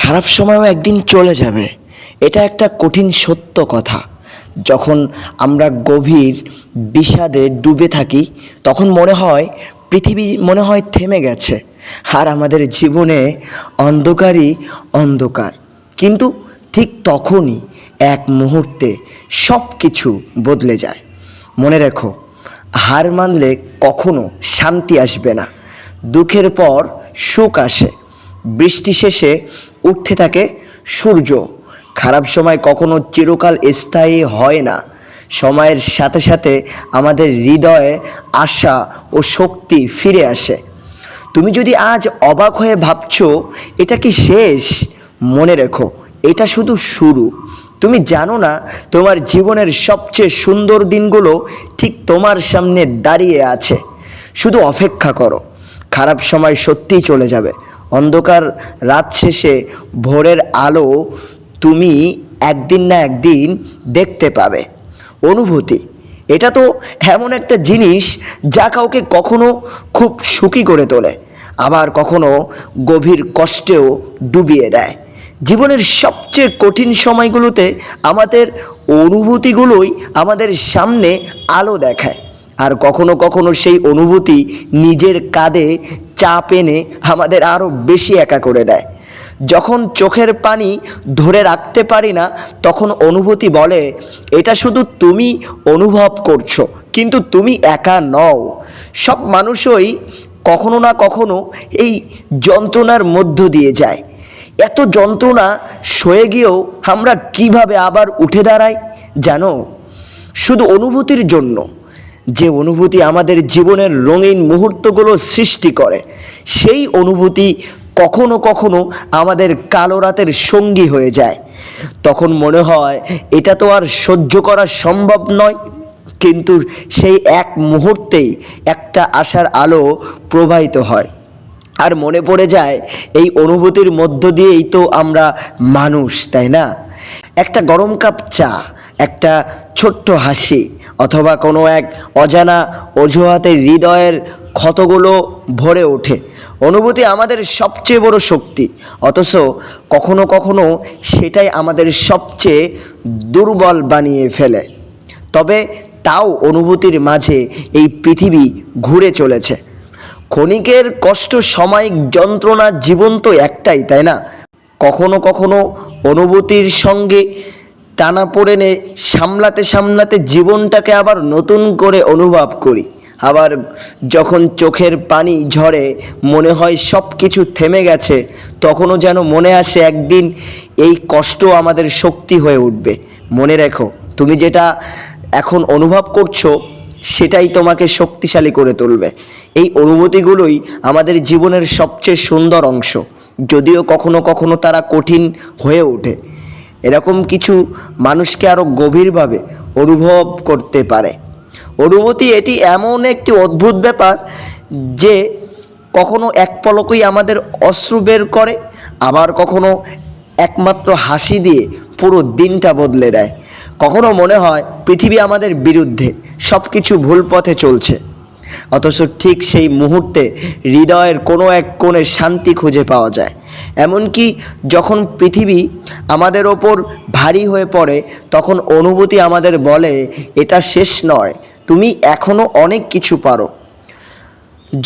খারাপ সময়ও একদিন চলে যাবে, এটা একটা কঠিন সত্য কথা। যখন আমরা গভীর বিষাদে ডুবে থাকি তখন মনে হয় পৃথিবী মনে হয় থেমে গেছে, আর আমাদের জীবনে অন্ধকারই অন্ধকার। কিন্তু ঠিক তখনই এক মুহূর্তে সব কিছু বদলে যায়। মনে রেখো, হার মানলে কখনো শান্তি আসবে না। দুঃখের পর সুখ আসে, বৃষ্টি শেষে উঠতে থাকে সূর্য। খারাপ সময় কখনো চিরকাল স্থায়ী হয় না। সময়ের সাথে সাথে আমাদের হৃদয়ে আশা ও শক্তি ফিরে আসে। তুমি যদি আজ অবাক হয়ে ভাবছো এটা কি শেষ, মনে রেখো এটা শুধু শুরু। তুমি জানো না, তোমার জীবনের সবচেয়ে সুন্দর দিনগুলো ঠিক তোমার সামনে দাঁড়িয়ে আছে। শুধু অপেক্ষা করো, খারাপ সময় সত্যিই চলে যাবে। অন্ধকার রাত শেষে ভোরের আলো তুমি একদিন না একদিন দেখতে পাবে। অনুভূতি, এটা তো এমন একটা জিনিস যা কাউকে কখনো খুব সুখী করে তোলে, আবার কখনো গভীর কষ্টেও ডুবিয়ে দেয়। জীবনের সবচেয়ে কঠিন সময়গুলোতে আমাদের অনুভূতিগুলোই আমাদের সামনে আলো দেখায়, আর কখনো কখনো সেই অনুভূতি নিজের কাঁধে চাপ এনে আমাদের আরও বেশি একা করে দেয়। যখন চোখের পানি ধরে রাখতে পারি না তখন অনুভূতি বলে, এটা শুধু তুমি অনুভব করছো, কিন্তু তুমি একা নও। সব মানুষই কখনো না কখনো এই যন্ত্রণার মধ্য দিয়ে যায়। এত যন্ত্রণা সয়ে গিয়েও আমরা কিভাবে আবার উঠে দাঁড়াই জানো? শুধু অনুভূতির জন্য। যে অনুভূতি আমাদের জীবনের রঙিন মুহূর্তগুলো সৃষ্টি করে, সেই অনুভূতি কখনো কখনো আমাদের কালো রাতের সঙ্গী হয়ে যায়। তখন মনে হয় এটা তো আর সহ্য করা সম্ভব নয়, কিন্তু সেই এক মুহূর্তেই একটা আশার আলো প্রবাহিত হয়, আর মনে পড়ে যায় এই অনুভূতির মধ্য দিয়েই তো আমরা মানুষ, তাই না? একটা গরম কাপ চা, একটা ছোট্ট হাসি, অথবা কোনো এক অজানা অজুহাতে হৃদয়ের ক্ষতগুলো ভরে ওঠে। অনুভূতি আমাদের সবচেয়ে বড় শক্তি, অথচ কখনো কখনো সেটাই আমাদের সবচেয়ে দুর্বল বানিয়ে ফেলে। তবে তাও অনুভূতির মাঝে এই পৃথিবী ঘুরে চলেছে। ক্ষণিকের কষ্ট, সাময়িক যন্ত্রণা, জীবন তো একটাই, তাই না? কখনো কখনো অনুভূতির সঙ্গে টানাপোড়েনে সামলাতে সামলাতে জীবনটাকে আবার নতুন করে অনুভব করি। আবার যখন চোখের পানি ঝরে মনে হয় সব কিছু থেমে গেছে, তখনও যেন মনে আসে একদিন এই কষ্ট আমাদের শক্তি হয়ে উঠবে। মনে রেখো, তুমি যেটা এখন অনুভব করছো সেটাই তোমাকে শক্তিশালী করে তুলবে। এই অনুভূতিগুলোই আমাদের জীবনের সবচেয়ে সুন্দর অংশ, যদিও কখনো কখনো তারা কঠিন হয়ে ওঠে। এরকম কিছু মানুষকে আরও গভীরভাবে অনুভব করতে পারে। অনুভূতি এটি এমন একটি অদ্ভুত ব্যাপার যে কখনো এক পলকেই আমাদের অশ্রু বের করে, আবার কখনো একমাত্র হাসি দিয়ে পুরো দিনটা বদলে দেয়। কখনো মনে হয় পৃথিবী আমাদের বিরুদ্ধে, সব কিছু ভুল পথে চলছে, অথচ ঠিক সেই মুহূর্তে হৃদয়ের কোনো এক কোণে শান্তি খুঁজে পাওয়া যায়। এমনকি যখন পৃথিবী আমাদের ওপর ভারী হয়ে পড়ে তখন অনুভূতি আমাদের বলে, এটা শেষ নয়, তুমি এখনও অনেক কিছু পারো।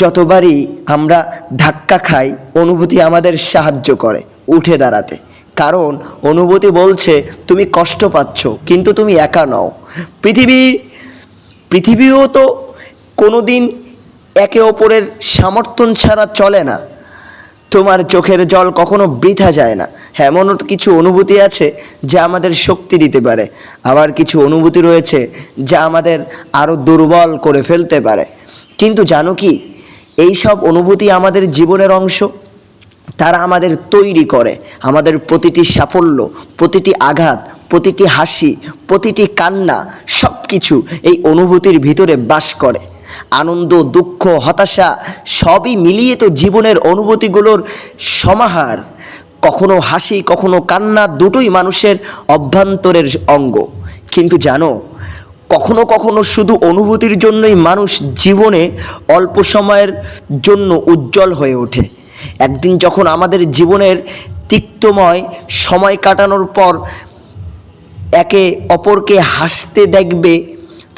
যতবারই আমরা ধাক্কা খাই, অনুভূতি আমাদের সাহায্য করে উঠে দাঁড়াতে, কারণ অনুভূতি বলছে তুমি কষ্ট পাচ্ছ, কিন্তু তুমি একা নও। পৃথিবীও তো কোনো দিন একে অপরের সমর্থন ছাড়া চলে না। তোমার চোখের জল কখনো বৃথা যায় না। এমনও কিছু অনুভূতি আছে যা আমাদের শক্তি দিতে পারে, আবার কিছু অনুভূতি রয়েছে যা আমাদের আরও দুর্বল করে ফেলতে পারে। কিন্তু জানো কি, এই সব অনুভূতি আমাদের জীবনের অংশ। তারা আমাদের তৈরি করে। আমাদের প্রতিটি সাফল্য, প্রতিটি আঘাত, প্রতিটি হাসি, প্রতিটি কান্না, সব কিছু এই অনুভূতির ভিতরে বাস করে। আনন্দ, দুঃখ, হতাশা সবই মিলিয়ে তো জীবনের অনুভূতিগুলোর সমাহার। কখনো হাসি, কখনো কান্না, দুটোই মানুষের অভ্যন্তরের অঙ্গ। কিন্তু জানো, কখনো কখনো শুধু অনুভূতির জন্যই মানুষ জীবনে অল্প সময়ের জন্য উজ্জ্বল হয়ে ওঠে। একদিন যখন আমাদের জীবনের তিক্তময় সময় কাটানোর পর একে অপরকে হাসতে দেখবে,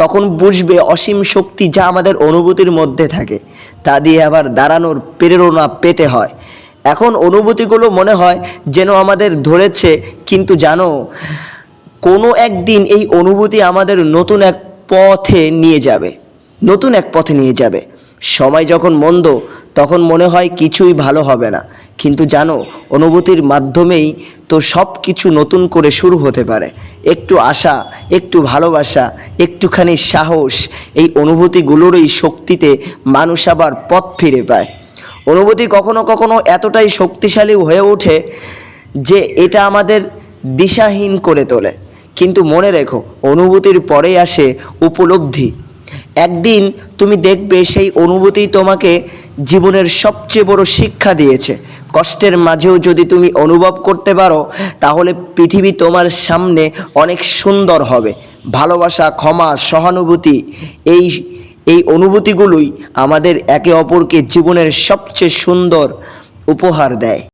তখন বুঝবে অসীম শক্তি যা আমাদের অনুভূতির মধ্যে থাকে তা দিয়ে আবার দাঁড়ানোর প্রেরণা পেতে হয়। এখন অনুভূতিগুলো মনে হয় যেন আমাদের ধরেছে, কিন্তু জানো, কোনো একদিন এই অনুভূতি আমাদের নতুন এক পথে নিয়ে যাবে, নতুন এক পথে নিয়ে যাবে। সময় যখন মন্দ তখন মনে হয় কিছুই ভালো হবে না, কিন্তু জানো, অনুভূতির মাধ্যমেই তো সব কিছু নতুন করে শুরু হতে পারে। একটু আশা, একটু ভালোবাসা, একটুখানি সাহস, এই অনুভূতিগুলোরই শক্তিতে মানুষ আবার পথ ফিরে পায়। অনুভূতি কখনো কখনো এতটাই শক্তিশালী হয়ে ওঠে যে এটা আমাদের দিশাহীন করে তোলে। কিন্তু মনে রেখো, অনুভূতির পরেই আসে উপলব্ধি। একদিন তুমি দেখবে সেই অনুভূতি তোমাকে জীবনের সবচেয়ে বড় শিক্ষা দিয়েছে। কষ্টের মাঝেও যদি তুমি অনুভব করতে পারো, তাহলে পৃথিবী তোমার সামনে অনেক সুন্দর হবে। ভালোবাসা, ক্ষমা, সহানুভূতি, এই এই অনুভূতিগুলোই আমাদের একে অপরকে জীবনের সবচেয়ে সুন্দর উপহার দেয়।